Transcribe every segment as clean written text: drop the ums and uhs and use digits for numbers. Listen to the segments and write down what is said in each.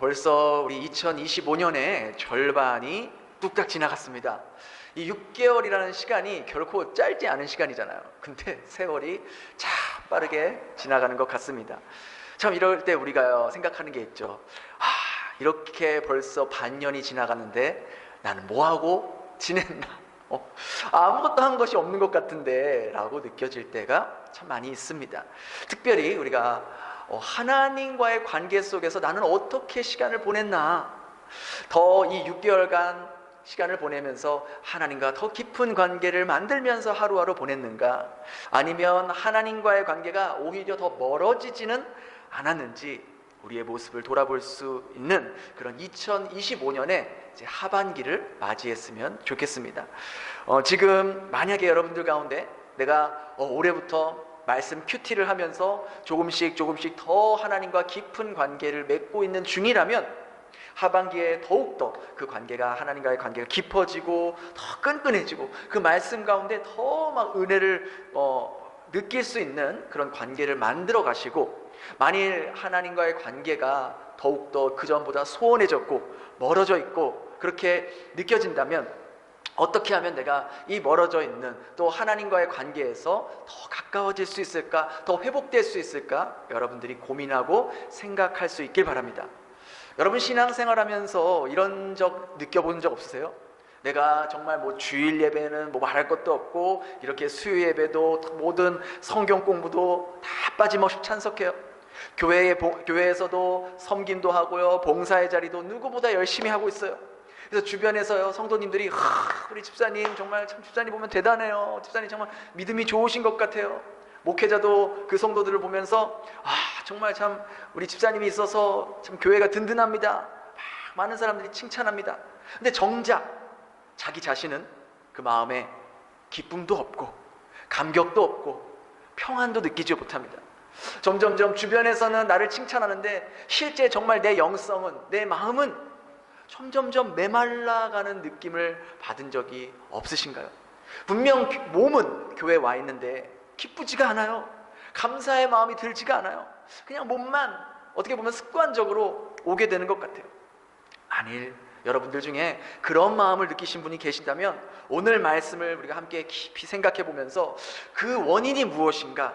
벌써 우리 2025년의 절반이 뚝딱 지나갔습니다. 이 6개월이라는 시간이 결코 짧지 않은 시간이잖아요. 근데 세월이 참 빠르게 지나가는 것 같습니다. 참 이럴 때 우리가 생각하는 게 있죠. 이렇게 벌써 반년이 지나갔는데 나는 뭐하고 지냈나? 아무것도 한 것이 없는 것 같은데 라고 느껴질 때가 참 많이 있습니다. 특별히 우리가 하나님과의 관계 속에서 나는 어떻게 시간을 보냈나, 더 이 6개월간 시간을 보내면서 하나님과 더 깊은 관계를 만들면서 하루하루 보냈는가, 아니면 하나님과의 관계가 오히려 더 멀어지지는 않았는지 우리의 모습을 돌아볼 수 있는 그런 2025년의 하반기를 맞이했으면 좋겠습니다. 지금 만약에 여러분들 가운데 내가 올해부터 말씀 큐티를 하면서 조금씩 더 하나님과 깊은 관계를 맺고 있는 중이라면, 하반기에 더욱더 그 관계가, 하나님과의 관계가 깊어지고 더 끈끈해지고 그 말씀 가운데 더 막 은혜를 느낄 수 있는 그런 관계를 만들어 가시고, 만일 하나님과의 관계가 더욱더 그전보다 소원해졌고 멀어져 있고 그렇게 느껴진다면, 어떻게 하면 내가 이 멀어져 있는 또 하나님과의 관계에서 더 가까워질 수 있을까, 더 회복될 수 있을까, 여러분들이 고민하고 생각할 수 있길 바랍니다. 여러분 신앙생활하면서 이런 적 느껴본 적 없으세요? 내가 정말 주일 예배는 말할 것도 없고, 이렇게 수요 예배도 모든 성경 공부도 다 빠짐없이 참석해요. 교회에서도 섬김도 하고요, 봉사의 자리도 누구보다 열심히 하고 있어요. 그래서 주변에서요, 성도님들이 우리 집사님 정말 참, 집사님 보면 대단해요, 집사님 정말 믿음이 좋으신 것 같아요. 목회자도 그 성도들을 보면서 정말 참 우리 집사님이 있어서 참 교회가 든든합니다, 많은 사람들이 칭찬합니다. 근데 정작 자기 자신은 그 마음에 기쁨도 없고 감격도 없고 평안도 느끼지 못합니다. 점점점 주변에서는 나를 칭찬하는데 실제 정말 내 영성은, 내 마음은 점점점 메말라가는 느낌을 받은 적이 없으신가요? 분명 몸은 교회에 와 있는데 기쁘지가 않아요. 감사의 마음이 들지가 않아요. 그냥 몸만 어떻게 보면 습관적으로 오게 되는 것 같아요. 만일 여러분들 중에 그런 마음을 느끼신 분이 계신다면, 오늘 말씀을 우리가 함께 깊이 생각해 보면서 그 원인이 무엇인가,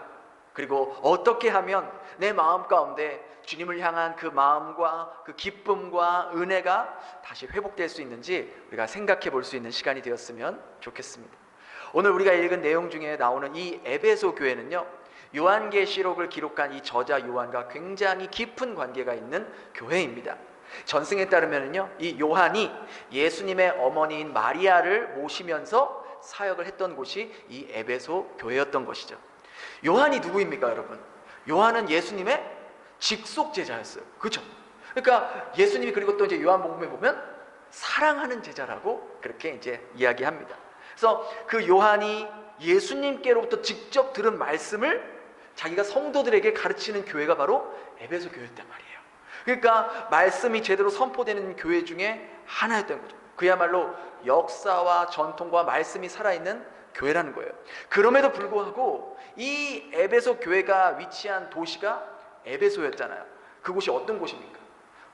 그리고 어떻게 하면 내 마음 가운데 주님을 향한 그 마음과 그 기쁨과 은혜가 다시 회복될 수 있는지 우리가 생각해 볼 수 있는 시간이 되었으면 좋겠습니다. 오늘 우리가 읽은 내용 중에 나오는 이 에베소 교회는요, 요한계시록을 기록한 이 저자 요한과 굉장히 깊은 관계가 있는 교회입니다. 전승에 따르면요, 이 요한이 예수님의 어머니인 마리아를 모시면서 사역을 했던 곳이 이 에베소 교회였던 것이죠. 요한이 누구입니까, 여러분? 요한은 예수님의 직속 제자였어요. 그렇죠? 그러니까 예수님이, 그리고 또 이제 요한복음에 보면 사랑하는 제자라고 그렇게 이제 이야기합니다. 그래서 그 요한이 예수님께로부터 직접 들은 말씀을 자기가 성도들에게 가르치는 교회가 바로 에베소 교회였단 말이에요. 그러니까 말씀이 제대로 선포되는 교회 중에 하나였던 거죠. 그야말로 역사와 전통과 말씀이 살아있는 교회라는 거예요. 그럼에도 불구하고 이 에베소 교회가 위치한 도시가 에베소였잖아요. 그곳이 어떤 곳입니까?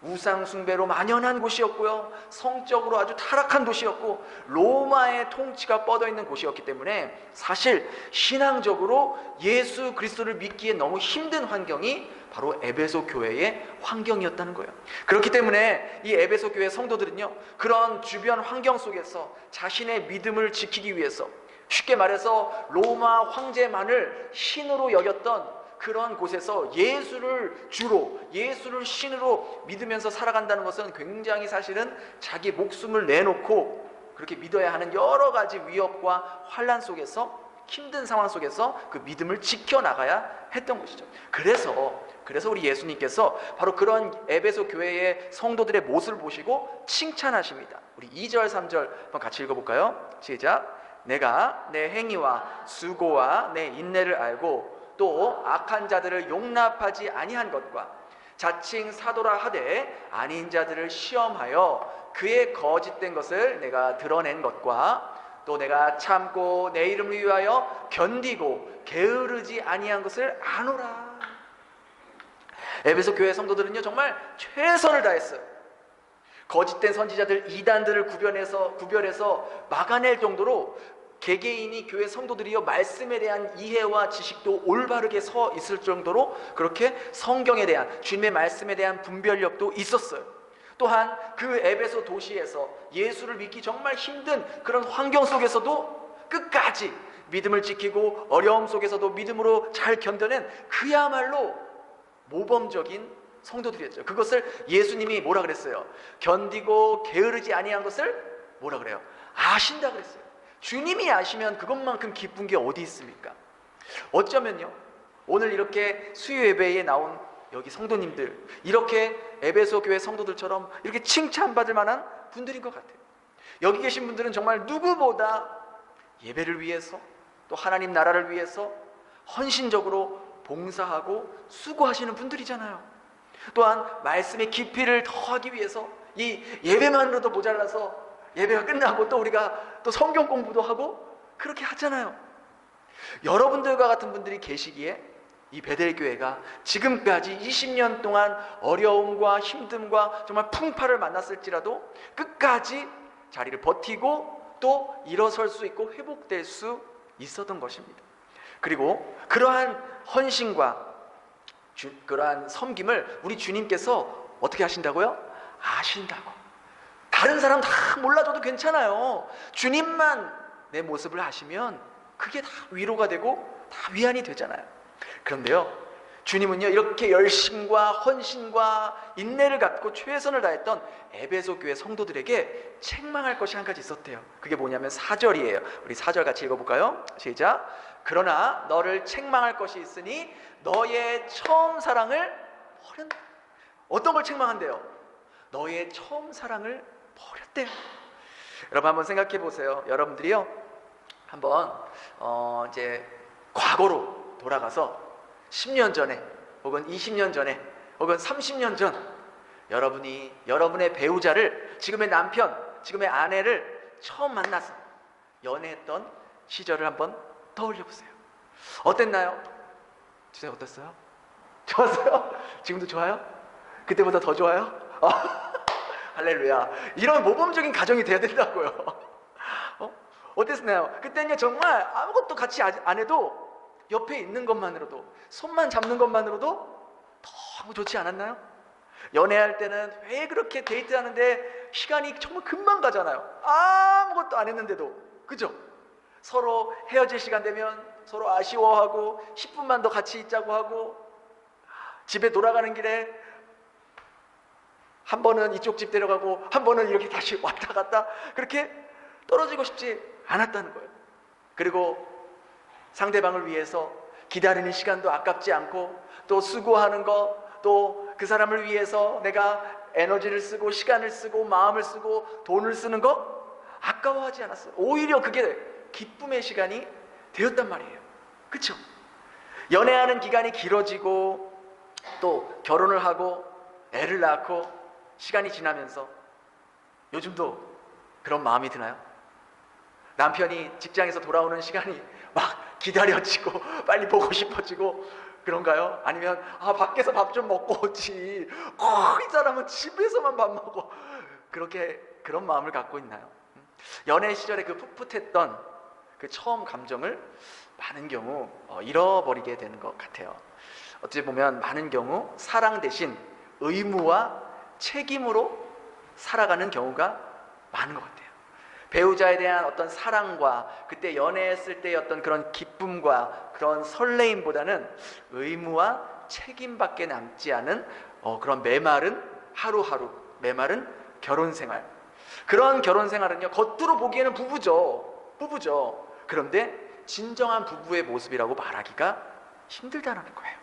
우상 숭배로 만연한 곳이었고요, 성적으로 아주 타락한 도시였고, 로마의 통치가 뻗어 있는 곳이었기 때문에 사실 신앙적으로 예수 그리스도를 믿기에 너무 힘든 환경이 바로 에베소 교회의 환경이었다는 거예요. 그렇기 때문에 이 에베소 교회 성도들은요, 그런 주변 환경 속에서 자신의 믿음을 지키기 위해서, 쉽게 말해서 로마 황제만을 신으로 여겼던 그런 곳에서 예수를 주로, 예수를 신으로 믿으면서 살아간다는 것은 굉장히 사실은 자기 목숨을 내놓고 그렇게 믿어야 하는 여러 가지 위협과 환난 속에서, 힘든 상황 속에서 그 믿음을 지켜나가야 했던 것이죠. 그래서 우리 예수님께서 바로 그런 에베소 교회의 성도들의 모습을 보시고 칭찬하십니다. 우리 2절 3절 한번 같이 읽어볼까요? 시작. 내가 내 행위와 수고와 내 인내를 알고 또 악한 자들을 용납하지 아니한 것과 자칭 사도라 하되 아닌 자들을 시험하여 그의 거짓된 것을 내가 드러낸 것과 또 내가 참고 내 이름을 위하여 견디고 게으르지 아니한 것을 아노라. 에베소 교회 성도들은요 정말 최선을 다했어요. 거짓된 선지자들 이단들을 구별해서 막아낼 정도로 개개인이 교회 성도들이요 말씀에 대한 이해와 지식도 올바르게 서 있을 정도로 그렇게 성경에 대한 주님의 말씀에 대한 분별력도 있었어요. 또한 그 에베소 도시에서 예수를 믿기 정말 힘든 그런 환경 속에서도 끝까지 믿음을 지키고 어려움 속에서도 믿음으로 잘 견뎌낸 그야말로 모범적인 성도들이었죠. 그것을 예수님이 뭐라 그랬어요? 견디고 게으르지 아니한 것을 뭐라 그래요? 아신다 그랬어요. 주님이 아시면 그것만큼 기쁜 게 어디 있습니까? 어쩌면요 오늘 이렇게 수요 예배에 나온 여기 성도님들, 이렇게 에베소 교회 성도들처럼 이렇게 칭찬받을 만한 분들인 것 같아요. 여기 계신 분들은 정말 누구보다 예배를 위해서 또 하나님 나라를 위해서 헌신적으로 봉사하고 수고하시는 분들이잖아요. 또한 말씀의 깊이를 더하기 위해서 이 예배만으로도 모자라서 예배가 끝나고 또 우리가 또 성경 공부도 하고 그렇게 하잖아요. 여러분들과 같은 분들이 계시기에 이 베델교회가 지금까지 20년 동안 어려움과 힘듦과 정말 풍파를 만났을지라도 끝까지 자리를 버티고 또 일어설 수 있고 회복될 수 있었던 것입니다. 그리고 그러한 헌신과 그러한 섬김을 우리 주님께서 어떻게 하신다고요? 아신다고. 다른 사람 다 몰라줘도 괜찮아요. 주님만 내 모습을 아시면 그게 다 위로가 되고 다 위안이 되잖아요. 그런데요 주님은요 이렇게 열심과 헌신과 인내를 갖고 최선을 다했던 에베소 교회 성도들에게 책망할 것이 한 가지 있었대요. 그게 뭐냐면 4절이에요. 우리 4절 같이 읽어볼까요? 시작. 그러나 너를 책망할 것이 있으니 너의 처음 사랑을 버렸다. 어떤 걸 책망한대요? 너의 처음 사랑을 버렸대요. 여러분 한번 생각해 보세요. 여러분들이요 한번 이제 과거로 돌아가서 10년 전에 혹은 20년 전에 혹은 30년 전 여러분이 여러분의 배우자를, 지금의 남편, 지금의 아내를 처음 만나서 연애했던 시절을 한번 떠올려 보세요. 어땠나요? 진짜 어땠어요? 좋았어요? 지금도 좋아요? 그때보다 더 좋아요? 할렐루야. 이런 모범적인 가정이 돼야 된다고요. 어땠나요? 그때는요 정말 아무것도 같이 안 해도 옆에 있는 것만으로도, 손만 잡는 것만으로도 너무 좋지 않았나요? 연애할 때는 왜 그렇게 데이트하는데 시간이 정말 금방 가잖아요. 아무것도 안 했는데도. 그죠? 서로 헤어질 시간 되면 서로 아쉬워하고 10분만 더 같이 있자고 하고, 집에 돌아가는 길에 한 번은 이쪽 집 데려가고 한 번은 이렇게 다시 왔다 갔다, 그렇게 떨어지고 싶지 않았다는 거예요. 그리고 상대방을 위해서 기다리는 시간도 아깝지 않고, 또 수고하는 거, 또 그 사람을 위해서 내가 에너지를 쓰고 시간을 쓰고 마음을 쓰고 돈을 쓰는 거 아까워하지 않았어요. 오히려 그게 기쁨의 시간이 되었단 말이에요. 그렇죠? 연애하는 기간이 길어지고 또 결혼을 하고 애를 낳고 시간이 지나면서 요즘도 그런 마음이 드나요? 남편이 직장에서 돌아오는 시간이 막 기다려지고 빨리 보고 싶어지고 그런가요? 아니면 밖에서 밥 좀 먹고 오지, 이 사람은 집에서만 밥 먹어, 그렇게 그런 마음을 갖고 있나요? 연애 시절에 그 풋풋했던 그 처음 감정을 많은 경우 잃어버리게 되는 것 같아요. 어찌 보면 많은 경우 사랑 대신 의무와 책임으로 살아가는 경우가 많은 것 같아요. 배우자에 대한 어떤 사랑과 그때 연애했을 때의 어떤 그런 기쁨과 그런 설레임보다는 의무와 책임밖에 남지 않은 그런 메마른 하루하루, 메마른 결혼생활. 그런 결혼생활은요 겉으로 보기에는 부부죠. 그런데 진정한 부부의 모습이라고 말하기가 힘들다는 거예요.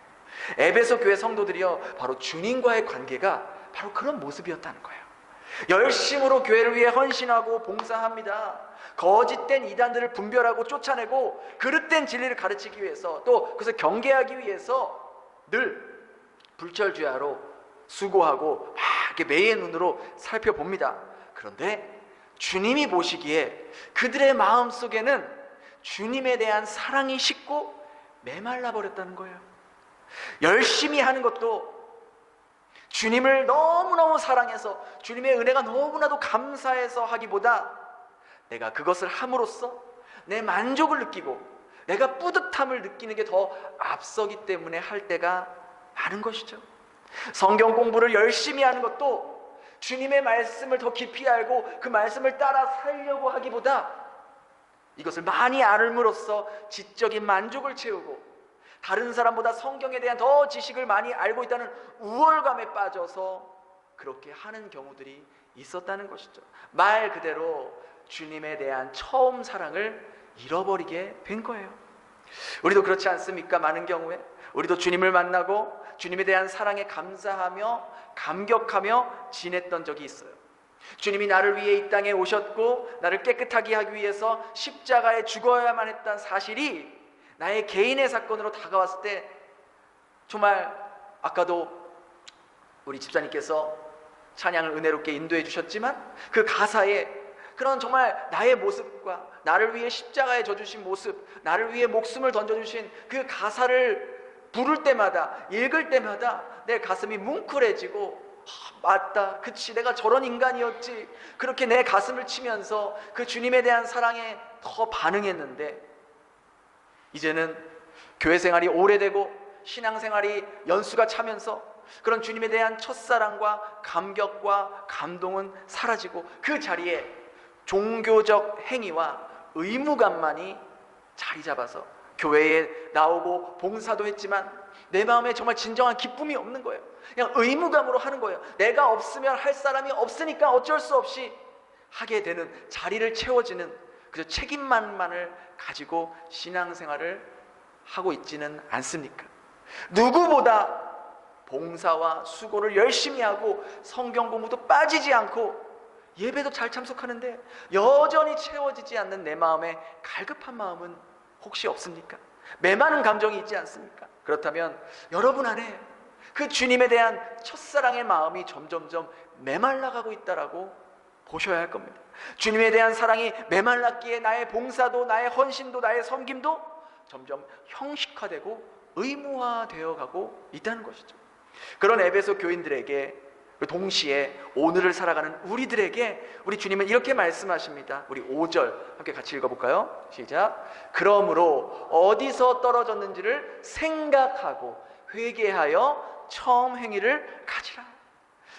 에베소 교회 성도들이요 바로 주님과의 관계가 바로 그런 모습이었다는 거예요. 열심으로 교회를 위해 헌신하고 봉사합니다. 거짓된 이단들을 분별하고 쫓아내고 그릇된 진리를 가르치기 위해서, 또 그것을 경계하기 위해서 늘 불철주야로 수고하고 막 이렇게 매의 눈으로 살펴봅니다. 그런데 주님이 보시기에 그들의 마음 속에는 주님에 대한 사랑이 식고 메말라 버렸다는 거예요. 열심히 하는 것도 주님을 너무너무 사랑해서 주님의 은혜가 너무나도 감사해서 하기보다 내가 그것을 함으로써 내 만족을 느끼고 내가 뿌듯함을 느끼는 게 더 앞서기 때문에 할 때가 많은 것이죠. 성경 공부를 열심히 하는 것도 주님의 말씀을 더 깊이 알고 그 말씀을 따라 살려고 하기보다 이것을 많이 알음으로써 지적인 만족을 채우고 다른 사람보다 성경에 대한 더 지식을 많이 알고 있다는 우월감에 빠져서 그렇게 하는 경우들이 있었다는 것이죠. 말 그대로 주님에 대한 처음 사랑을 잃어버리게 된 거예요. 우리도 그렇지 않습니까? 많은 경우에 우리도 주님을 만나고 주님에 대한 사랑에 감사하며 감격하며 지냈던 적이 있어요. 주님이 나를 위해 이 땅에 오셨고 나를 깨끗하게 하기 위해서 십자가에 죽어야만 했던 사실이 나의 개인의 사건으로 다가왔을 때 정말 아까도 우리 집사님께서 찬양을 은혜롭게 인도해 주셨지만 그 가사에 그런 정말 나의 모습과 나를 위해 십자가에 져주신 모습, 나를 위해 목숨을 던져주신 그 가사를 부를 때마다, 읽을 때마다 내 가슴이 뭉클해지고 맞다, 그치, 내가 저런 인간이었지, 그렇게 내 가슴을 치면서 그 주님에 대한 사랑에 더 반응했는데 이제는 교회 생활이 오래되고 신앙생활이 연수가 차면서 그런 주님에 대한 첫사랑과 감격과 감동은 사라지고 그 자리에 종교적 행위와 의무감만이 자리 잡아서 교회에 나오고 봉사도 했지만 내 마음에 정말 진정한 기쁨이 없는 거예요. 그냥 의무감으로 하는 거예요. 내가 없으면 할 사람이 없으니까 어쩔 수 없이 하게 되는, 자리를 채워지는 그저 책임만을 가지고 신앙생활을 하고 있지는 않습니까? 누구보다 봉사와 수고를 열심히 하고 성경 공부도 빠지지 않고 예배도 잘 참석하는데 여전히 채워지지 않는 내 마음에 갈급한 마음은 혹시 없습니까? 메마른 감정이 있지 않습니까? 그렇다면 여러분 안에 그 주님에 대한 첫사랑의 마음이 점점점 메말라가고 있다라고 보셔야 할 겁니다. 주님에 대한 사랑이 메말랐기에 나의 봉사도 나의 헌신도 나의 섬김도 점점 형식화되고 의무화되어 가고 있다는 것이죠. 그런 에베소 교인들에게 동시에 오늘을 살아가는 우리들에게 우리 주님은 이렇게 말씀하십니다. 우리 5절 함께 같이 읽어볼까요? 시작. 그러므로 어디서 떨어졌는지를 생각하고 회개하여 처음 행위를 가지라.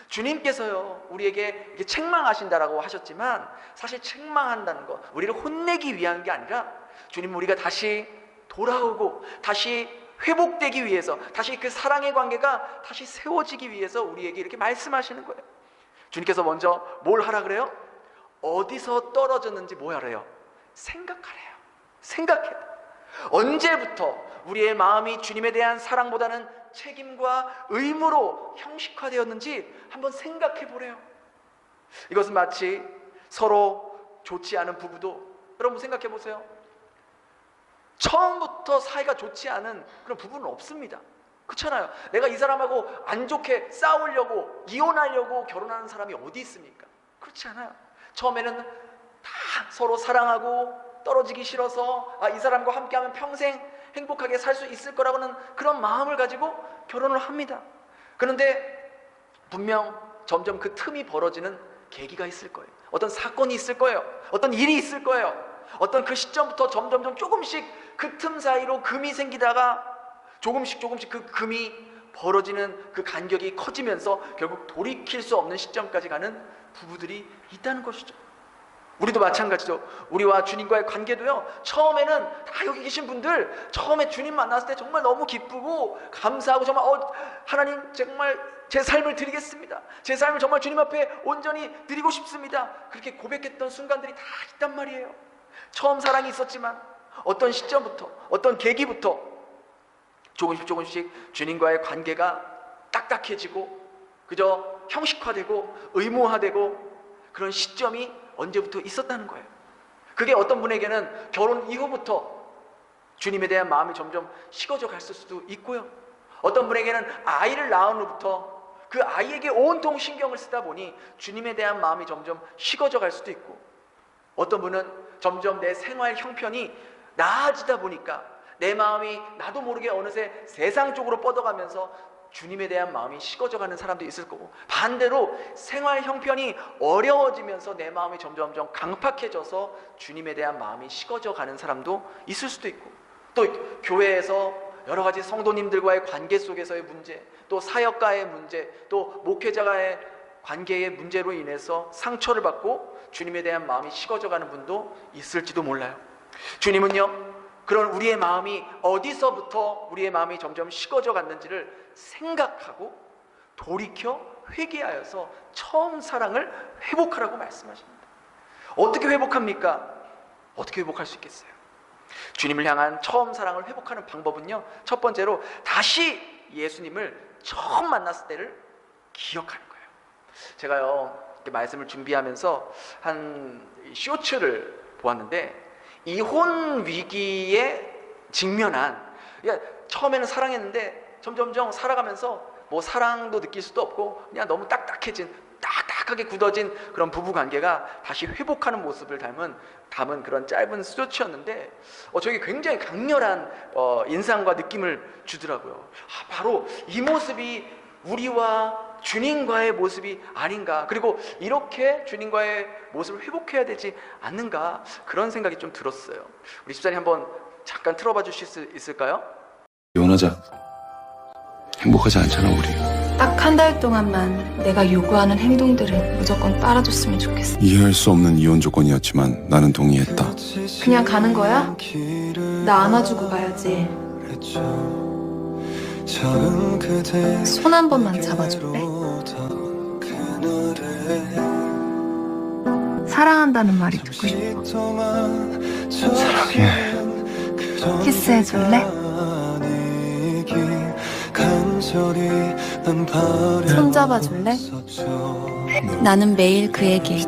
주님께서요 우리에게 이렇게 책망하신다라고 하셨지만 사실 책망한다는 것, 우리를 혼내기 위한 게 아니라 주님은 우리가 다시 돌아오고 다시 회복되기 위해서, 다시 그 사랑의 관계가 다시 세워지기 위해서 우리에게 이렇게 말씀하시는 거예요. 주님께서 먼저 뭘 하라 그래요? 어디서 떨어졌는지 뭐 하래요? 생각하래요. 생각해요. 언제부터 우리의 마음이 주님에 대한 사랑보다는 책임과 의무로 형식화되었는지 한번 생각해 보래요. 이것은 마치 서로 좋지 않은 부부도, 여러분 생각해 보세요. 처음부터 사이가 좋지 않은 그런 부부는 없습니다. 그렇잖아요. 내가 이 사람하고 안 좋게 싸우려고 이혼하려고 결혼하는 사람이 어디 있습니까? 그렇지 않아요. 처음에는 다 서로 사랑하고 떨어지기 싫어서 이 사람과 함께하면 평생 행복하게 살 수 있을 거라고는 그런 마음을 가지고 결혼을 합니다. 그런데 분명 점점 그 틈이 벌어지는 계기가 있을 거예요. 어떤 사건이 있을 거예요. 어떤 일이 있을 거예요. 어떤 그 시점부터 점점점 조금씩 그 틈 사이로 금이 생기다가 조금씩 그 금이 벌어지는 그 간격이 커지면서 결국 돌이킬 수 없는 시점까지 가는 부부들이 있다는 것이죠. 우리도 마찬가지죠. 우리와 주님과의 관계도요, 처음에는 다 여기 계신 분들 처음에 주님 만났을 때 정말 너무 기쁘고 감사하고 정말 하나님 정말 제 삶을 드리겠습니다, 제 삶을 정말 주님 앞에 온전히 드리고 싶습니다, 그렇게 고백했던 순간들이 다 있단 말이에요. 처음 사랑이 있었지만 어떤 시점부터 어떤 계기부터 조금씩 주님과의 관계가 딱딱해지고 그저 형식화되고 의무화되고 그런 시점이 언제부터 있었다는 거예요. 그게 어떤 분에게는 결혼 이후부터 주님에 대한 마음이 점점 식어져 갔을 수도 있고요. 어떤 분에게는 아이를 낳은 후부터 그 아이에게 온통 신경을 쓰다 보니 주님에 대한 마음이 점점 식어져 갈 수도 있고, 어떤 분은 점점 내 생활 형편이 나아지다 보니까 내 마음이 나도 모르게 어느새 세상 쪽으로 뻗어가면서 주님에 대한 마음이 식어져가는 사람도 있을 거고, 반대로 생활 형편이 어려워지면서 내 마음이 점점점 강팍해져서 주님에 대한 마음이 식어져가는 사람도 있을 수도 있고, 또 교회에서 여러 가지 성도님들과의 관계 속에서의 문제, 또 사역가의 문제, 또 목회자와의 관계의 문제로 인해서 상처를 받고 주님에 대한 마음이 식어져가는 분도 있을지도 몰라요. 주님은요, 그런 우리의 마음이 어디서부터 우리의 마음이 점점 식어져 갔는지를 생각하고 돌이켜 회개하여서 처음 사랑을 회복하라고 말씀하십니다. 어떻게 회복합니까? 어떻게 회복할 수 있겠어요? 주님을 향한 처음 사랑을 회복하는 방법은요, 첫 번째로 다시 예수님을 처음 만났을 때를 기억하는 거예요. 제가요, 이렇게 말씀을 준비하면서 한 쇼츠를 보았는데, 이혼 위기에 직면한, 그러니까 처음에는 사랑했는데 점점점 살아가면서 뭐 사랑도 느낄 수도 없고 그냥 너무 딱딱하게 굳어진 그런 부부 관계가 다시 회복하는 모습을 담은 그런 짧은 쇼츠였는데, 저게 굉장히 강렬한 인상과 느낌을 주더라고요. 바로 이 모습이 우리와 주님과의 모습이 아닌가, 그리고 이렇게 주님과의 모습을 회복해야 되지 않는가, 그런 생각이 좀 들었어요. 우리 집사님 한번 잠깐 틀어봐 주실 수 있을까요? 이혼하자. 행복하지 않잖아 우리. 딱 한 달 동안만 내가 요구하는 행동들을 무조건 따라줬으면 좋겠어. 이해할 수 없는 이혼 조건이었지만 나는 동의했다. 그냥 가는 거야? 나 안아주고 가야지. 손 한 번만 잡아줄래? 사랑한다는 말이 듣고 싶어. 사랑해. 키스해줄래? 손 잡아줄래? 나는 매일 그 얘기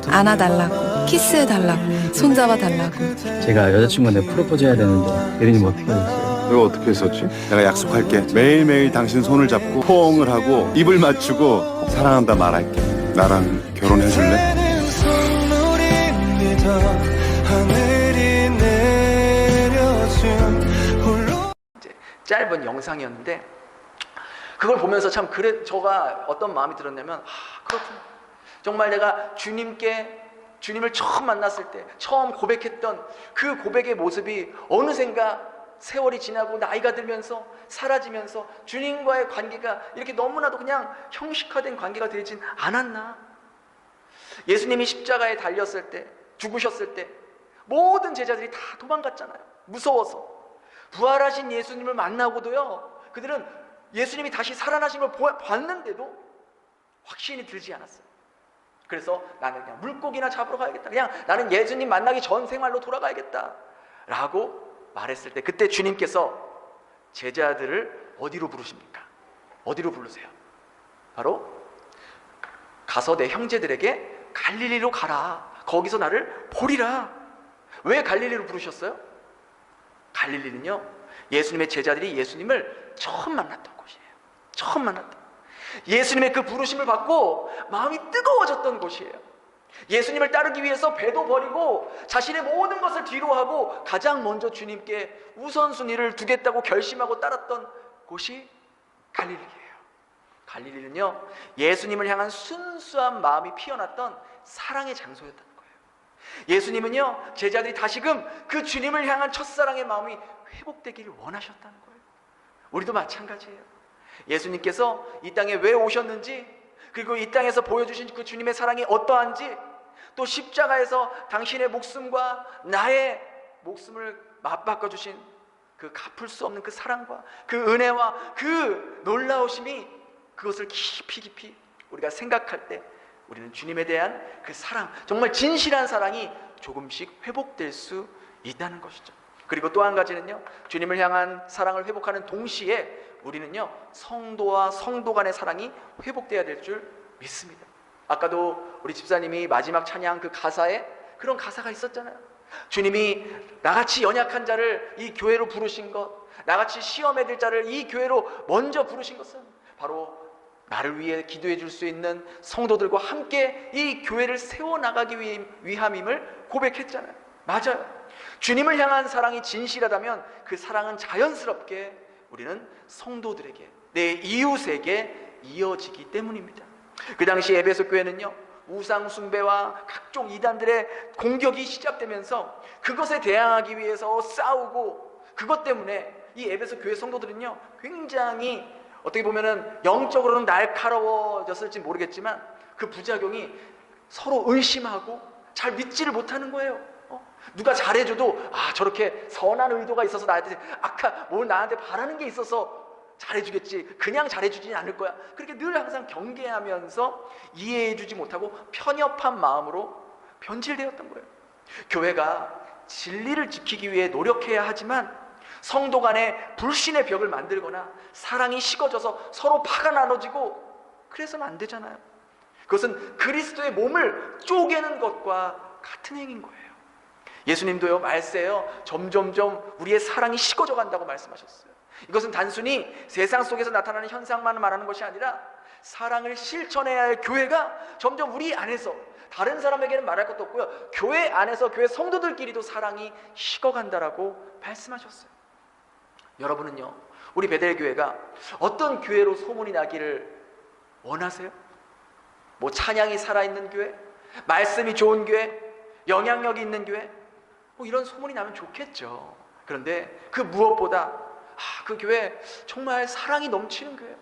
안아달라고, 키스해달라고, 손 잡아달라고. 제가 여자친구한테 프로포즈 해야 되는데 예린님 어떻게 하셨어요? 내가 어떻게 했었지? 내가 약속할게. 매일매일 당신 손을 잡고 포옹을 하고 입을 맞추고 사랑한다 말할게. 나랑 결혼해줄래? 이제 짧은 영상이었는데, 그걸 보면서 참 저가 어떤 마음이 들었냐면, 그렇구나. 정말 내가 주님을 처음 만났을 때, 처음 고백했던 그 고백의 모습이 어느샌가 세월이 지나고 나이가 들면서 사라지면서 주님과의 관계가 이렇게 너무나도 그냥 형식화된 관계가 되진 않았나. 예수님이 십자가에 달렸을 때, 죽으셨을 때 모든 제자들이 다 도망갔잖아요. 무서워서. 부활하신 예수님을 만나고도요, 그들은 예수님이 다시 살아나신 걸 봤는데도 확신이 들지 않았어요. 그래서 나는 그냥 물고기나 잡으러 가야겠다, 그냥 나는 예수님 만나기 전 생활로 돌아가야겠다 라고 말했을 때, 그때 주님께서 제자들을 어디로 부르십니까? 어디로 부르세요? 바로 가서 내 형제들에게 갈릴리로 가라, 거기서 나를 보리라. 왜 갈릴리로 부르셨어요? 갈릴리는요, 예수님의 제자들이 예수님을 처음 만났던 곳이에요. 처음 만났던, 예수님의 그 부르심을 받고 마음이 뜨거워졌던 곳이에요. 예수님을 따르기 위해서 배도 버리고 자신의 모든 것을 뒤로 하고 가장 먼저 주님께 우선순위를 두겠다고 결심하고 따랐던 곳이 갈릴리예요. 갈릴리는요, 예수님을 향한 순수한 마음이 피어났던 사랑의 장소였다는 거예요. 예수님은요, 제자들이 다시금 그 주님을 향한 첫사랑의 마음이 회복되기를 원하셨다는 거예요. 우리도 마찬가지예요. 예수님께서 이 땅에 왜 오셨는지, 그리고 이 땅에서 보여주신 그 주님의 사랑이 어떠한지, 또 십자가에서 당신의 목숨과 나의 목숨을 맞바꿔 주신 그 갚을 수 없는 그 사랑과 그 은혜와 그 놀라우심이, 그것을 깊이 우리가 생각할 때 우리는 주님에 대한 그 사랑, 정말 진실한 사랑이 조금씩 회복될 수 있다는 것이죠. 그리고 또 한 가지는요, 주님을 향한 사랑을 회복하는 동시에 우리는요, 성도와 성도 간의 사랑이 회복돼야 될 줄 믿습니다. 아까도 우리 집사님이 마지막 찬양 그 가사에 그런 가사가 있었잖아요. 주님이 나같이 연약한 자를 이 교회로 부르신 것, 나같이 시험에 들 자를 이 교회로 먼저 부르신 것은 바로 나를 위해 기도해 줄 수 있는 성도들과 함께 이 교회를 세워나가기 위함임을 고백했잖아요. 맞아요. 주님을 향한 사랑이 진실하다면 그 사랑은 자연스럽게 우리는 성도들에게, 내 이웃에게 이어지기 때문입니다. 그 당시 에베소 교회는요, 우상 숭배와 각종 이단들의 공격이 시작되면서 그것에 대항하기 위해서 싸우고, 그것 때문에 이 에베소 교회 성도들은요 굉장히 어떻게 보면은 영적으로는 날카로워졌을지 모르겠지만 그 부작용이 서로 의심하고 잘 믿지를 못하는 거예요. 누가 잘해줘도 저렇게 선한 의도가 있어서 나한테 뭘 나한테 바라는 게 있어서 잘해주겠지, 그냥 잘해주지는 않을 거야. 그렇게 늘 항상 경계하면서 이해해주지 못하고 편협한 마음으로 변질되었던 거예요. 교회가 진리를 지키기 위해 노력해야 하지만 성도 간에 불신의 벽을 만들거나 사랑이 식어져서 서로 파가 나눠지고 그래서는 안 되잖아요. 그것은 그리스도의 몸을 쪼개는 것과 같은 행위인 거예요. 예수님도요, 말세요, 점점점 우리의 사랑이 식어져 간다고 말씀하셨어요. 이것은 단순히 세상 속에서 나타나는 현상만 말하는 것이 아니라 사랑을 실천해야 할 교회가 점점 우리 안에서, 다른 사람에게는 말할 것도 없고요, 교회 안에서 교회 성도들끼리도 사랑이 식어간다라고 말씀하셨어요. 여러분은요, 우리 베델교회가 어떤 교회로 소문이 나기를 원하세요? 뭐 찬양이 살아있는 교회, 말씀이 좋은 교회, 영향력이 있는 교회, 뭐 이런 소문이 나면 좋겠죠. 그런데 그 무엇보다 그 교회 정말 사랑이 넘치는 교회예요.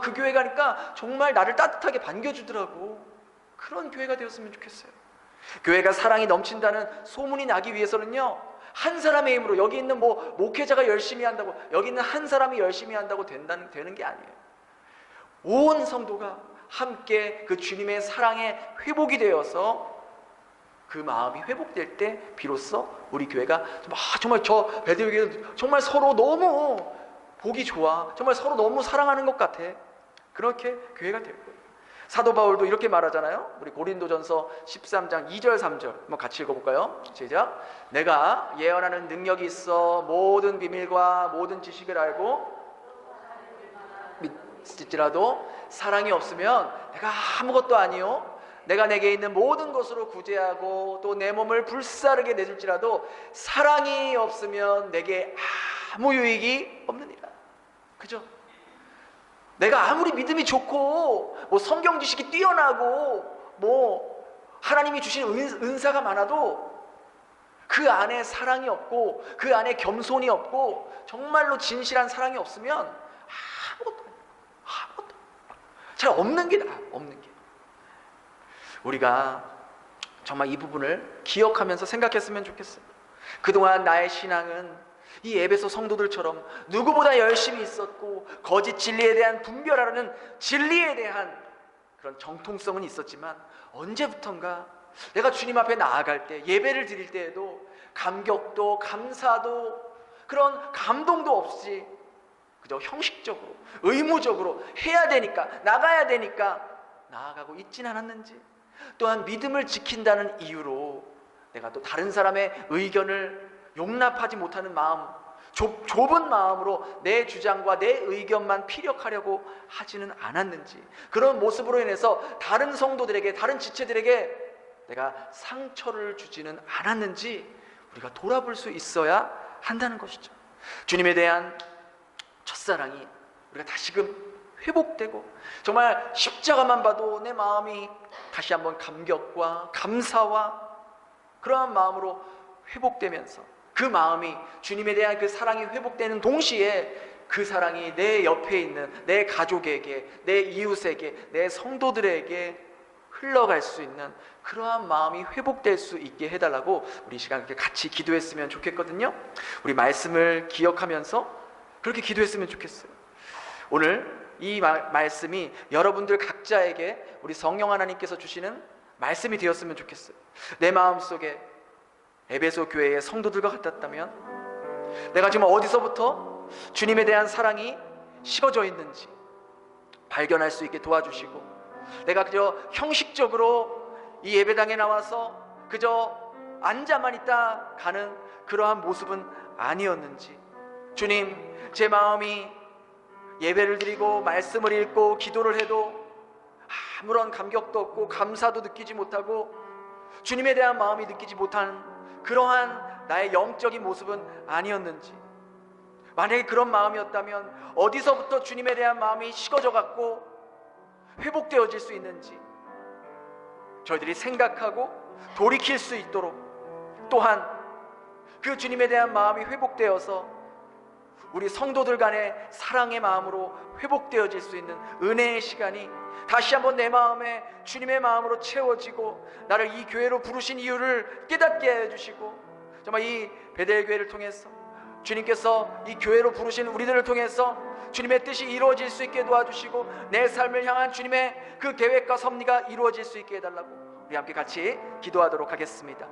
그 교회 가니까 정말 나를 따뜻하게 반겨주더라고. 그런 교회가 되었으면 좋겠어요. 교회가 사랑이 넘친다는 소문이 나기 위해서는요, 한 사람의 힘으로, 여기 있는 뭐 목회자가 열심히 한다고, 여기 있는 한 사람이 열심히 한다고 되는 게 아니에요. 온 성도가 함께 그 주님의 사랑에 회복이 되어서 그 마음이 회복될 때 비로소 우리 교회가 정말 저 베드로교회는 정말 서로 너무 보기 좋아, 정말 서로 너무 사랑하는 것 같아, 그렇게 교회가 될 거예요. 사도 바울도 이렇게 말하잖아요. 우리 고린도전서 13장 2절 3절 한번 같이 읽어볼까요? 시작. 내가 예언하는 능력이 있어 모든 비밀과 모든 지식을 알고 믿을지라도 사랑이 없으면 내가 아무것도 아니요, 내가 내게 있는 모든 것으로 구제하고 또 내 몸을 불사르게 내줄지라도 사랑이 없으면 내게 아무 유익이 없느니라. 그죠? 내가 아무리 믿음이 좋고 뭐 성경 지식이 뛰어나고 뭐 하나님이 주신 은사가 많아도 그 안에 사랑이 없고 그 안에 겸손이 없고 정말로 진실한 사랑이 없으면 아무것도 잘 없는 게 나아. 없는 게. 우리가 정말 이 부분을 기억하면서 생각했으면 좋겠어요. 그동안 나의 신앙은 이 에베소 성도들처럼 누구보다 열심히 있었고 거짓 진리에 대한 분별하라는 진리에 대한 그런 정통성은 있었지만 언제부턴가 내가 주님 앞에 나아갈 때, 예배를 드릴 때에도 감격도 감사도 그런 감동도 없이 그저 형식적으로 의무적으로 해야 되니까, 나가야 되니까 나아가고 있진 않았는지, 또한 믿음을 지킨다는 이유로 내가 또 다른 사람의 의견을 용납하지 못하는 마음, 좁은 마음으로 내 주장과 내 의견만 피력하려고 하지는 않았는지, 그런 모습으로 인해서 다른 성도들에게, 다른 지체들에게 내가 상처를 주지는 않았는지 우리가 돌아볼 수 있어야 한다는 것이죠. 주님에 대한 첫사랑이 우리가 다시금 회복되고, 정말 십자가만 봐도 내 마음이 다시 한번 감격과 감사와 그러한 마음으로 회복되면서 그 마음이, 주님에 대한 그 사랑이 회복되는 동시에 그 사랑이 내 옆에 있는 내 가족에게, 내 이웃에게, 내 성도들에게 흘러갈 수 있는 그러한 마음이 회복될 수 있게 해달라고 우리 시간 이렇게 같이 기도했으면 좋겠거든요. 우리 말씀을 기억하면서 그렇게 기도했으면 좋겠어요. 오늘 이 말씀이 여러분들 각자에게 우리 성령 하나님께서 주시는 말씀이 되었으면 좋겠어요. 내 마음속에 에베소 교회의 성도들과 같았다면 내가 지금 어디서부터 주님에 대한 사랑이 식어져 있는지 발견할 수 있게 도와주시고, 내가 그저 형식적으로 이 예배당에 나와서 그저 앉아만 있다 가는 그러한 모습은 아니었는지, 주님, 제 마음이 예배를 드리고 말씀을 읽고 기도를 해도 아무런 감격도 없고 감사도 느끼지 못하고 주님에 대한 마음이 느끼지 못한 그러한 나의 영적인 모습은 아니었는지, 만약에 그런 마음이었다면 어디서부터 주님에 대한 마음이 식어져 갖고 회복되어질 수 있는지 저희들이 생각하고 돌이킬 수 있도록, 또한 그 주님에 대한 마음이 회복되어서 우리 성도들 간의 사랑의 마음으로 회복되어질 수 있는 은혜의 시간이 다시 한번 내 마음에 주님의 마음으로 채워지고 나를 이 교회로 부르신 이유를 깨닫게 해주시고, 정말 이 베델교회를 통해서 주님께서 이 교회로 부르신 우리들을 통해서 주님의 뜻이 이루어질 수 있게 도와주시고 내 삶을 향한 주님의 그 계획과 섭리가 이루어질 수 있게 해달라고 우리 함께 같이 기도하도록 하겠습니다.